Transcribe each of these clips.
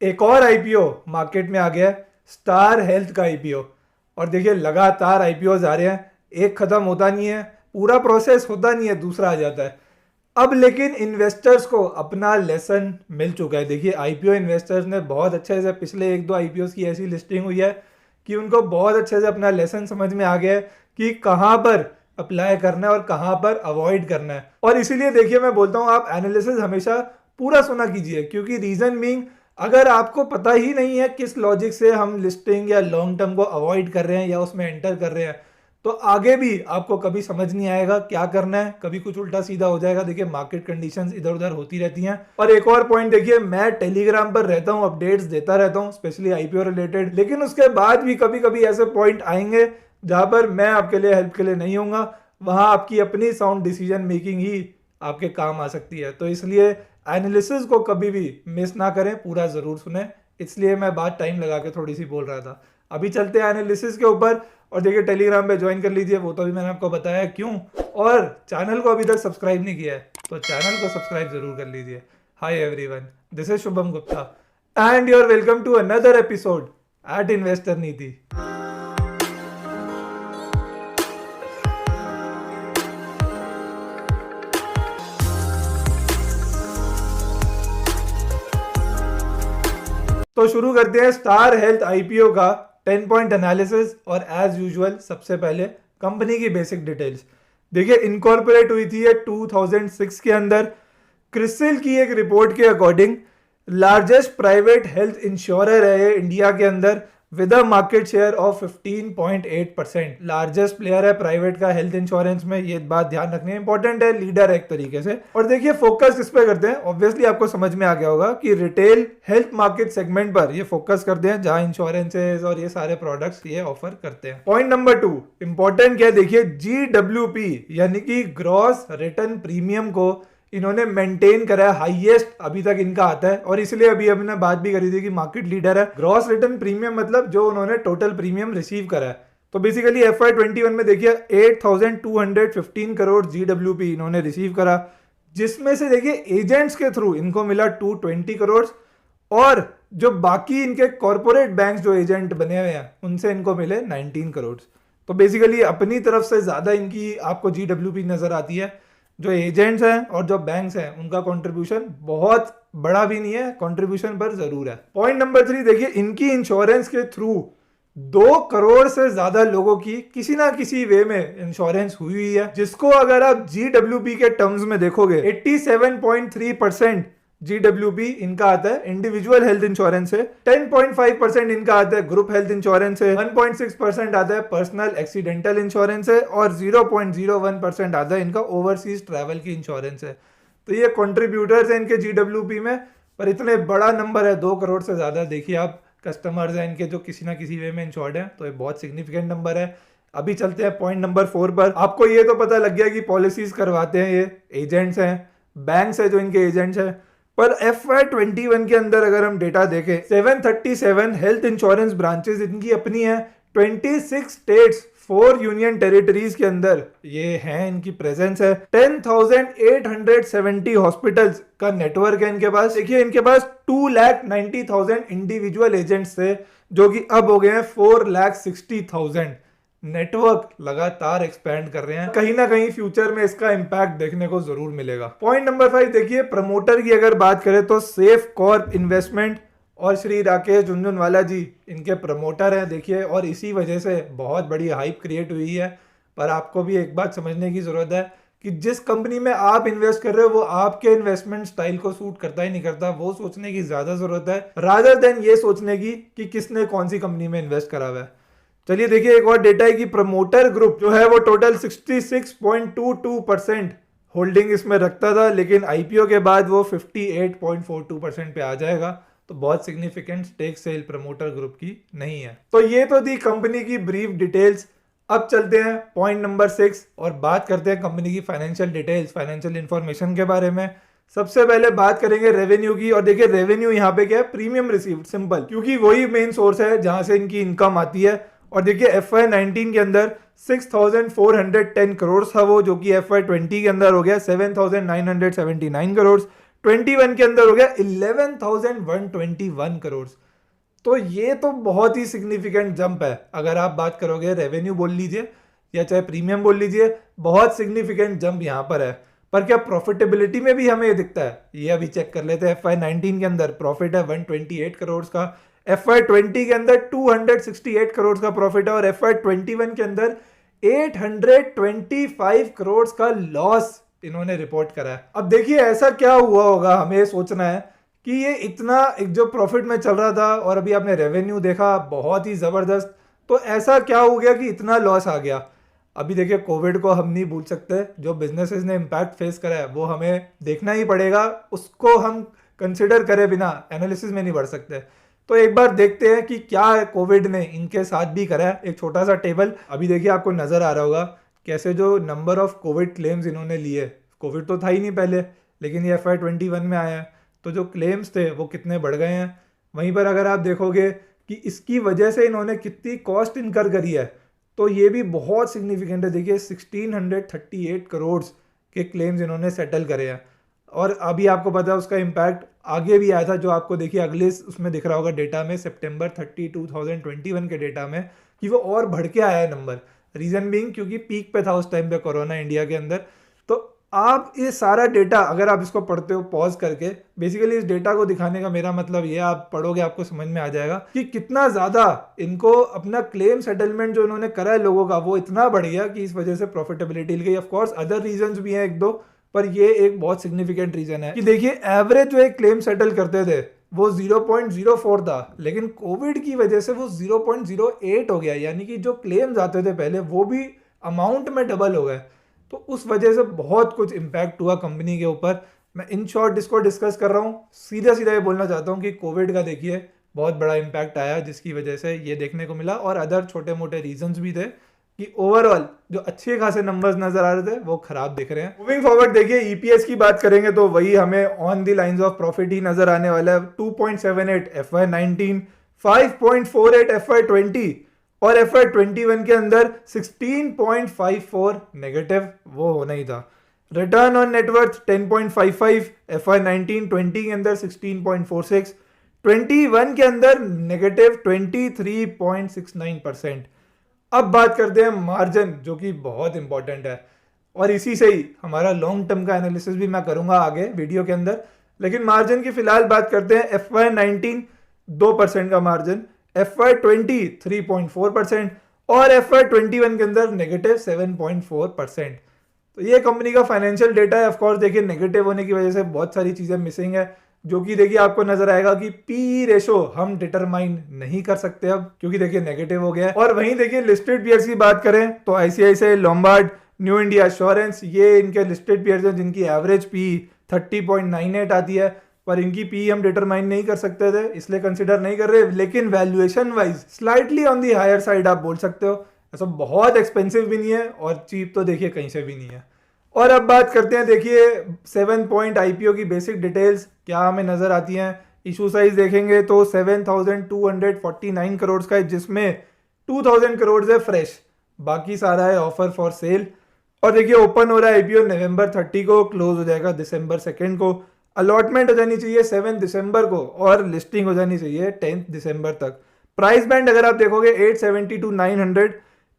एक और IPO market में आ गया है, स्टार हेल्थ का आईपीओ। और देखिए लगातार आईपीओज आ रहे हैं, एक खत्म होता नहीं है, पूरा प्रोसेस होता नहीं है, दूसरा आ जाता है। अब लेकिन इन्वेस्टर्स को अपना लेसन मिल चुका है। देखिए आईपीओ इन्वेस्टर्स ने बहुत अच्छे से, पिछले एक दो आईपीओ की ऐसी लिस्टिंग हुई है कि उनको बहुत अच्छे से अपना लेसन समझ में आ गया है कि कहाँ पर अप्लाई करना है और कहाँ पर अवॉइड करना है। और इसीलिए देखिए मैं बोलता हूँ आप एनालिसिस हमेशा पूरा सुना कीजिए, क्योंकि रीजन बीइंग अगर आपको पता ही नहीं है किस लॉजिक से हम लिस्टिंग या लॉन्ग टर्म को अवॉइड कर रहे हैं या उसमें एंटर कर रहे हैं, तो आगे भी आपको कभी समझ नहीं आएगा क्या करना है, कभी कुछ उल्टा सीधा हो जाएगा। देखिए मार्केट कंडीशंस इधर उधर होती रहती हैं। और एक और पॉइंट देखिए, मैं टेलीग्राम पर रहता हूँ, अपडेट्स देता रहता हूँ स्पेशली आईपीओ रिलेटेड, लेकिन उसके बाद भी कभी कभी ऐसे पॉइंट आएंगे जहां पर मैं आपके लिए हेल्प के लिए नहीं होऊंगा। वहां आपकी अपनी साउंड डिसीजन मेकिंग ही आपके काम आ सकती है। तो इसलिए एनालिसिस को कभी भी मिस ना करें, पूरा जरूर सुने। इसलिए मैं बात टाइम लगा के थोड़ी सी बोल रहा था। अभी चलते हैं एनालिसिस के ऊपर। और देखिए टेलीग्राम पे ज्वाइन कर लीजिए, वो तो अभी मैंने आपको बताया क्यों। और चैनल को अभी तक सब्सक्राइब नहीं किया है तो चैनल को सब्सक्राइब जरूर कर लीजिए। Hi everyone, this is Shubham Gupta and you are welcome to another episode at investor Niti. तो शुरू करते हैं स्टार हेल्थ आईपीओ का 10 पॉइंट एनालिसिस। और एज यूजुअल सबसे पहले कंपनी की बेसिक डिटेल्स। देखिए इनकॉर्पोरेट हुई थी ये 2006 के अंदर। क्रिसिल की एक रिपोर्ट के according largest private health insurer है ये इंडिया के अंदर, with a market share of 15.8%। Largest player है प्राइवेट का हेल्थ इंश्योरेंस में, ये बात ध्यान रखनी इंपॉर्टेंट है, लीडर है एक तरीके से। और देखिए फोकस किस पे करते हैं, ऑब्वियसली आपको समझ में आ गया होगा कि रिटेल हेल्थ मार्केट सेगमेंट पर ये फोकस करते हैं, जहां इंश्योरेंसेज और ये सारे प्रोडक्ट्स ये ऑफर करते हैं। पॉइंट नंबर 2 इंपॉर्टेंट क्या है, देखिए GWP यानी कि ग्रॉस रिटर्न प्रीमियम को इन्होंने मेंटेन करा है, हाईएस्ट अभी तक इनका आता है। और इसलिए अभी हमने बात भी करी थी कि मार्केट लीडर है। ग्रॉस रिटर्न प्रीमियम मतलब जो उन्होंने टोटल प्रीमियम रिसीव करा है। तो बेसिकली FY21 में देखिए 8,215 करोड़ GWP इन्होंने रिसीव करा, जिसमें से देखिए एजेंट्स के थ्रू इनको मिला 220 करोड़। और जो बाकी इनके कॉर्पोरेट बैंक्स जो एजेंट बने हुए हैं उनसे इनको मिले 19 करोड़। तो बेसिकली अपनी तरफ से ज्यादा इनकी आपको GWP नजर आती है। जो एजेंट्स हैं और जो बैंक्स हैं उनका कंट्रीब्यूशन बहुत बड़ा भी नहीं है, कंट्रीब्यूशन पर जरूर है। पॉइंट नंबर 3 देखिए, इनकी इंश्योरेंस के थ्रू 2 करोड़ से ज्यादा लोगों की किसी ना किसी वे में इंश्योरेंस हुई है, जिसको अगर आप GWP के टर्म्स में देखोगे 87.3% GWP इनका आता है इंडिविजुअल हेल्थ इंश्योरेंस से, 10.5% इनका आता है ग्रुप हेल्थ इंश्योरेंस से, 1.6% आता है पर्सनल एक्सीडेंटल इंश्योरेंस से, और 0.01% आता है इनका ओवरसीज ट्रैवल की इंश्योरेंस है। तो ये कंट्रीब्यूटर्स हैं इनके GWP में, पर इतने बड़ा नंबर है 2 करोड़ से ज्यादा। देखिए आप कस्टमर्स हैं इनके जो किसी ना किसी वे में इंश्योर्ड है, तो ये बहुत सिग्निफिकेंट नंबर है। अभी चलते हैं पॉइंट नंबर 4 पर। आपको ये तो पता लग गया कि पॉलिसीज करवाते हैं ये एजेंट्स हैं, बैंक्स है जो इनके एजेंट्स हैं। पर FY21 के अंदर अगर हम डेटा देखें, 737 हेल्थ इंश्योरेंस ब्रांचेस इनकी अपनी है, 26 स्टेट्स 4 यूनियन टेरिटरीज के अंदर ये हैं, इनकी प्रेजेंस है। 10,870 हॉस्पिटल्स का नेटवर्क है इनके पास। देखिए इनके पास 2,90,000 इंडिविजुअल एजेंट्स थे, जो कि अब हो गए हैं 4,60,000। नेटवर्क लगातार एक्सपैंड कर रहे हैं, कहीं ना कहीं फ्यूचर में इसका इंपैक्ट देखने को जरूर मिलेगा। पॉइंट नंबर 5 देखिए, प्रमोटर की अगर बात करें तो सेफ कॉर्प इन्वेस्टमेंट और श्री राकेश झुनझुनवाला जी इनके प्रमोटर हैं। देखिए और इसी वजह से बहुत बड़ी हाइप क्रिएट हुई है। पर आपको भी एक बात समझने की जरूरत है कि जिस कंपनी में आप इन्वेस्ट कर रहे हो वो आपके इन्वेस्टमेंट स्टाइल को सूट करता ही नहीं करता, वो सोचने की ज्यादा जरूरत है रादर देन ये सोचने की कि किसने कौन सी कंपनी में इन्वेस्ट करा हुआ है। चलिए देखिए एक और डेटा है कि प्रमोटर ग्रुप जो है वो टोटल 66.22% होल्डिंग इसमें रखता था, लेकिन आईपीओ के बाद वो 58.42% पे आ जाएगा। तो बहुत significant stake sale promoter group की नहीं है। तो ये तो थी कंपनी की ब्रीफ डिटेल्स। अब चलते हैं पॉइंट नंबर 6 और बात करते हैं कंपनी की फाइनेंशियल डिटेल्स, फाइनेंशियल इंफॉर्मेशन के बारे में। सबसे पहले बात करेंगे रेवेन्यू की। और देखिए रेवेन्यू यहाँ पे क्या है, प्रीमियम रिसीव्ड, सिंपल, क्योंकि वही मेन सोर्स है जहां से इनकी इनकम आती है। और देखिए FY19 के अंदर 6,410 करोड़ था वो, जो कि FY20 के अंदर हो गया 7,979 करोड़। 21 के अंदर हो गया 11,121 करोड़। तो ये तो बहुत ही सिग्निफिकेंट जंप है। अगर आप बात करोगे रेवेन्यू बोल लीजिए या चाहे प्रीमियम बोल लीजिए, बहुत सिग्निफिकेंट जंप यहाँ पर है। पर क्या प्रॉफिटेबिलिटी में भी हमें ये दिखता है? ये अभी चेक कर लेते हैं। FY19 के अंदर प्रॉफिट है 128 करोड़ का, FY20 के अंदर 268 करोड़ का प्रॉफिट है, और FY21 के अंदर 825 करोड़ का लॉस इन्होंने रिपोर्ट करा है। अब देखिए ऐसा क्या हुआ होगा, हमें सोचना है कि ये इतना एक जो प्रॉफिट में चल रहा था और अभी आपने रेवेन्यू देखा बहुत ही जबरदस्त, तो ऐसा क्या हो गया कि इतना लॉस आ गया? अभी देखिए कोविड को हम नहीं भूल सकते, जो बिजनेसेस ने इम्पैक्ट फेस करा है वो हमें देखना ही पड़ेगा, उसको हम कंसिडर करे बिना एनालिसिस में नहीं बढ़ सकते। तो एक बार देखते हैं कि क्या कोविड ने इनके साथ भी करा है। एक छोटा सा टेबल अभी देखिए आपको नजर आ रहा होगा, कैसे जो नंबर ऑफ कोविड क्लेम्स इन्होंने लिए। कोविड तो था ही नहीं पहले, लेकिन ये FY21 में आया है, तो जो क्लेम्स थे वो कितने बढ़ गए हैं। वहीं पर अगर आप देखोगे कि इसकी वजह से इन्होंने कितनी कॉस्ट इनकर करी है, तो ये भी बहुत सिग्निफिकेंट है। देखिए 1638 करोड़ के क्लेम्स इन्होंने सेटल करे हैं, और अभी आपको पता है उसका इम्पैक्ट आगे भी आया था, जो आपको देखिए अगले उसमें दिख रहा होगा डेटा में, September 30, 2021 के डेटा में, कि वो और बढ़ के आया है नंबर। रीजन बीइंग क्योंकि पीक पे था उस टाइम पे कोरोना इंडिया के अंदर। तो आप ये सारा डेटा अगर आप इसको पढ़ते हो पॉज करके, बेसिकली इस डेटा को दिखाने का मेरा मतलब ये, आप पढ़ोगे आपको समझ में आ जाएगा कि कितना ज्यादा इनको अपना क्लेम सेटलमेंट जो इन्होंने करा है लोगों का, वो इतना बढ़ गया कि इस वजह से प्रॉफिटेबिलिटी गई। ऑफकोर्स अदर रीजन भी हैं एक दो, पर ये एक बहुत सिग्निफिकेंट रीजन है कि देखिए एवरेज जो एक क्लेम सेटल करते थे वो 0.04 था, लेकिन कोविड की वजह से वो 0.08 हो गया, यानी कि जो क्लेम्स आते थे पहले वो भी अमाउंट में डबल हो गए। तो उस वजह से बहुत कुछ इम्पैक्ट हुआ कंपनी के ऊपर। मैं इन शॉर्ट इसको डिस्कस कर रहा हूँ, सीधा सीधा ये बोलना चाहता हूँ कि कोविड का देखिए बहुत बड़ा इम्पैक्ट आया, जिसकी वजह से ये देखने को मिला, और अदर छोटे मोटे रीजंस भी थे कि ओवरऑल जो अच्छे खासे नंबर्स नजर आ रहे थे वो खराब दिख रहे हैं। मूविंग फॉरवर्ड देखिए ईपीएस की बात करेंगे तो वही हमें on the lines of profit ही नजर आने वाला है। 2.78 FY19, 5.48 FY20, और FY21 के अंदर 16.54 नेगेटिव वो होना ही था। रिटर्न ऑन नेटवर्थ 10.55, FY19-20 के अंदर 16.46, 21 के अंदर नेगेटिव 23.69%। अब बात करते हैं मार्जिन, जो कि बहुत इंपॉर्टेंट है, और इसी से ही हमारा लॉन्ग टर्म का एनालिसिस भी मैं करूंगा आगे वीडियो के अंदर। लेकिन मार्जिन की फिलहाल बात करते हैं। FY19 2% का मार्जिन, FY20 3.4%, और FY21 के अंदर नेगेटिव 7.4%। तो ये कंपनी का फाइनेंशियल डेटा है। ऑफकोर्स देखिए नेगेटिव होने की वजह से बहुत सारी चीजें मिसिंग है, जो कि देखिए आपको नजर आएगा कि पी रेशो हम डिटरमाइन नहीं कर सकते अब, क्योंकि देखिए नेगेटिव हो गया है। और वहीं देखिए लिस्टेड पीयर्स की बात करें तो ICICI Lombard, new India assurance, ये इनके लिस्टेड पीयर्स हैं जिनकी एवरेज पी 30.98 आती है, पर इनकी पी हम डिटरमाइन नहीं कर सकते थे, इसलिए कंसिडर नहीं कर रहे। लेकिन valuation wise slightly on the higher side आप बोल सकते हो, ऐसा बहुत एक्सपेंसिव भी नहीं है और चीप तो देखिए कहीं से भी नहीं है। और अब बात करते हैं देखिए 7 पॉइंट IPO की बेसिक डिटेल्स क्या हमें नजर आती हैं। इशू साइज देखेंगे तो 7,249 करोड़ का है, जिसमें 2,000 करोड़ है फ्रेश, बाकी सारा है ऑफर फॉर सेल। और देखिए ओपन हो रहा है IPO November 30 को, क्लोज हो जाएगा December 2 को। अलॉटमेंट हो जानी चाहिए 7 दिसंबर को, और लिस्टिंग हो जानी चाहिए 10 दिसंबर तक। प्राइस बैंड अगर आप देखोगे 870 to 900,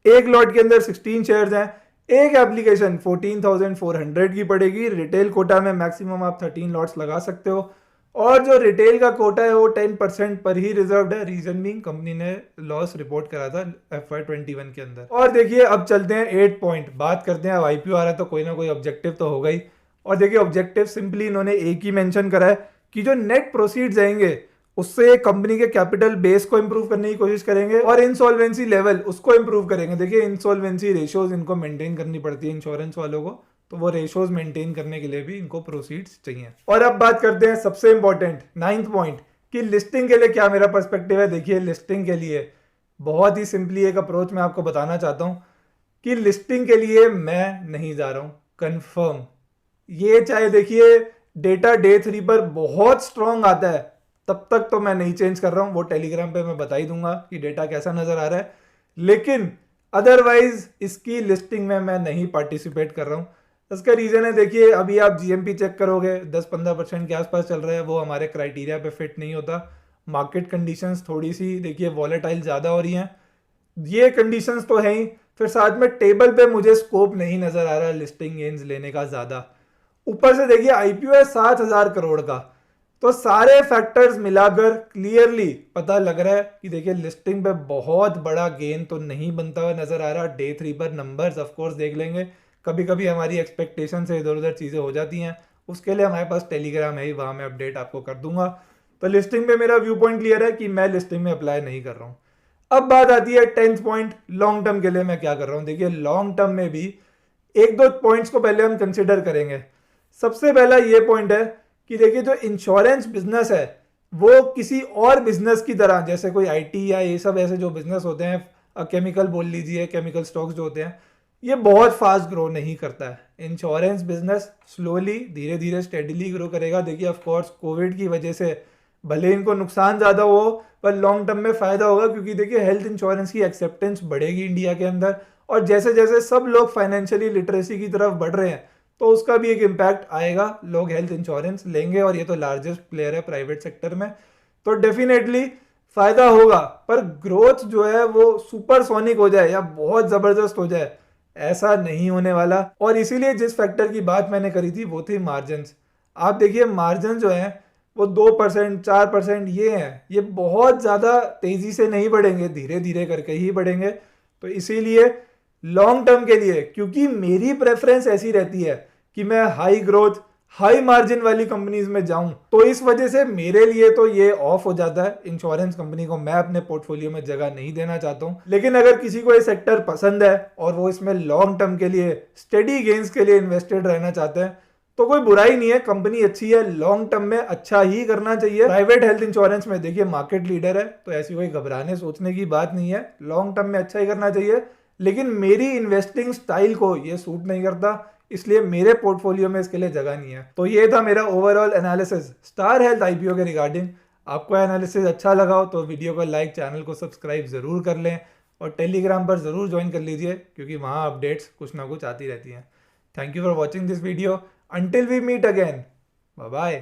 एक लॉट के अंदर 16 शेयर्स हैं, एक एप्लीकेशन 14,400 की पड़ेगी। रिटेल कोटा में मैक्सिमम आप 13 लॉट्स लगा सकते हो, और जो रिटेल का कोटा है वो 10% पर ही रिजर्व्ड है। रीजन बीइंग कंपनी ने लॉस रिपोर्ट करा था FY21 के अंदर। और देखिए अब चलते हैं 8 पॉइंट, बात करते हैं। अब IPO आ रहा है तो कोई ना कोई ऑब्जेक्टिव तो होगा ही, और देखिए ऑब्जेक्टिव सिंपली इन्होंने एक ही मेंशन करा है कि जो नेट प्रोसीड्स आएंगे उससे कंपनी के कैपिटल बेस को इंप्रूव करने की कोशिश करेंगे, और इंसॉल्वेंसी लेवल उसको इंप्रूव करेंगे। देखिए इंसॉल्वेंसी रेशियोज इनको मेंटेन करनी पड़ती है इंश्योरेंस वालों को, तो वो रेशियोज मेंटेन करने के लिए भी इनको प्रोसीड्स चाहिए। और अब बात करते हैं सबसे इंपॉर्टेंट 9th पॉइंट कि लिस्टिंग के लिए क्या मेरा पर्सपेक्टिव है। देखिए लिस्टिंग के लिए बहुत ही सिंपली एक अप्रोच मैं आपको बताना चाहता हूँ कि लिस्टिंग के लिए मैं नहीं जा रहा हूँ, कन्फर्म। ये चाहे देखिए डेटा डे 3 पर बहुत स्ट्रॉन्ग आता है, तब तक तो मैं नहीं चेंज कर रहा हूं, वो टेलीग्राम पे मैं बता ही दूंगा कि डेटा कैसा नजर आ रहा है। लेकिन अदरवाइज इसकी लिस्टिंग में मैं नहीं पार्टिसिपेट कर रहा हूं। इसका रीज़न है, देखिए अभी आप जीएमपी चेक करोगे 10-15% के आसपास चल रहा है, वो हमारे क्राइटेरिया पे फिट नहीं होता। मार्केट कंडीशंस थोड़ी सी देखिए वॉलेटाइल ज़्यादा हो रही हैं, ये कंडीशंस तो है ही। फिर साथ में टेबल पे मुझे स्कोप नहीं नज़र आ रहा लिस्टिंग गेन्स लेने का ज़्यादा। ऊपर से देखिए आईपीओ है 7,000 करोड़ का, तो सारे फैक्टर्स मिलाकर क्लियरली पता लग रहा है कि देखिए लिस्टिंग पे बहुत बड़ा गेन तो नहीं बनता हुआ नजर आ रहा। डे 3 पर नंबर्स ऑफ कोर्स देख लेंगे, कभी कभी हमारी एक्सपेक्टेशन से इधर उधर चीज़ें हो जाती हैं, उसके लिए हमारे पास टेलीग्राम है ही, वहाँ मैं अपडेट आपको कर दूंगा। तो लिस्टिंग पे मेरा व्यू पॉइंट क्लियर है कि मैं लिस्टिंग में अप्लाई नहीं कर रहा हूँ। अब बात आती है 10th पॉइंट, लॉन्ग टर्म के लिए मैं क्या कर रहा हूँ। देखिए लॉन्ग टर्म में भी एक दो पॉइंट्स को पहले हम कंसिडर करेंगे। सबसे पहला ये पॉइंट है कि देखिए जो इंश्योरेंस बिजनेस है वो किसी और बिजनेस की तरह, जैसे कोई आईटी या ये सब ऐसे जो बिजनेस होते हैं, केमिकल बोल लीजिए, केमिकल स्टॉक्स जो होते हैं, ये बहुत फास्ट ग्रो नहीं करता है। इंश्योरेंस बिजनेस स्लोली धीरे धीरे स्टेडीली ग्रो करेगा। देखिए ऑफ कोर्स कोविड की वजह से भले इनको नुकसान ज़्यादा हो पर लॉन्ग टर्म में फ़ायदा होगा, क्योंकि देखिए हेल्थ इंश्योरेंस की एक्सेप्टेंस बढ़ेगी इंडिया के अंदर, और जैसे जैसे सब लोग फाइनेंशियली लिटरेसी की तरफ बढ़ रहे हैं तो उसका भी एक इम्पैक्ट आएगा, लोग हेल्थ इंश्योरेंस लेंगे, और ये तो लार्जेस्ट प्लेयर है प्राइवेट सेक्टर में, तो डेफिनेटली फायदा होगा। पर ग्रोथ जो है वो सुपरसोनिक हो जाए या बहुत ज़बरदस्त हो जाए, ऐसा नहीं होने वाला। और इसीलिए जिस फैक्टर की बात मैंने करी थी वो थी मार्जिन। आप देखिए मार्जिन जो है वो 2% 4% ये हैं, ये बहुत ज़्यादा तेज़ी से नहीं बढ़ेंगे, धीरे धीरे करके ही बढ़ेंगे। तो इसीलिए लॉन्ग टर्म के लिए, क्योंकि मेरी प्रेफरेंस ऐसी रहती है कि मैं हाई ग्रोथ हाई मार्जिन वाली कंपनीज में जाऊं, तो इस वजह से मेरे लिए तो ये ऑफ हो जाता है। इंश्योरेंस कंपनी को मैं अपने पोर्टफोलियो में जगह नहीं देना चाहता हूं। लेकिन अगर किसी को ये सेक्टर पसंद है और वो इसमें लॉन्ग टर्म के लिए स्टेडी गेन्स के लिए इन्वेस्टेड रहना चाहते हैं तो कोई बुराई नहीं है, कंपनी अच्छी है, लॉन्ग टर्म में अच्छा ही करना चाहिए। प्राइवेट हेल्थ इंश्योरेंस में देखिए मार्केट लीडर है, तो ऐसी कोई घबराने सोचने की बात नहीं है, लॉन्ग टर्म में अच्छा ही करना चाहिए। लेकिन मेरी इन्वेस्टिंग स्टाइल को ये सूट नहीं करता, इसलिए मेरे पोर्टफोलियो में इसके लिए जगह नहीं है। तो ये था मेरा overall analysis star health IPO के रिगार्डिंग। आपको एनालिसिस अच्छा लगा हो तो वीडियो को लाइक, चैनल को सब्सक्राइब ज़रूर कर लें, और टेलीग्राम पर ज़रूर ज्वाइन कर लीजिए, क्योंकि वहाँ अपडेट्स कुछ ना कुछ आती रहती हैं। Thank you for watching this video. Until we meet again, bye bye.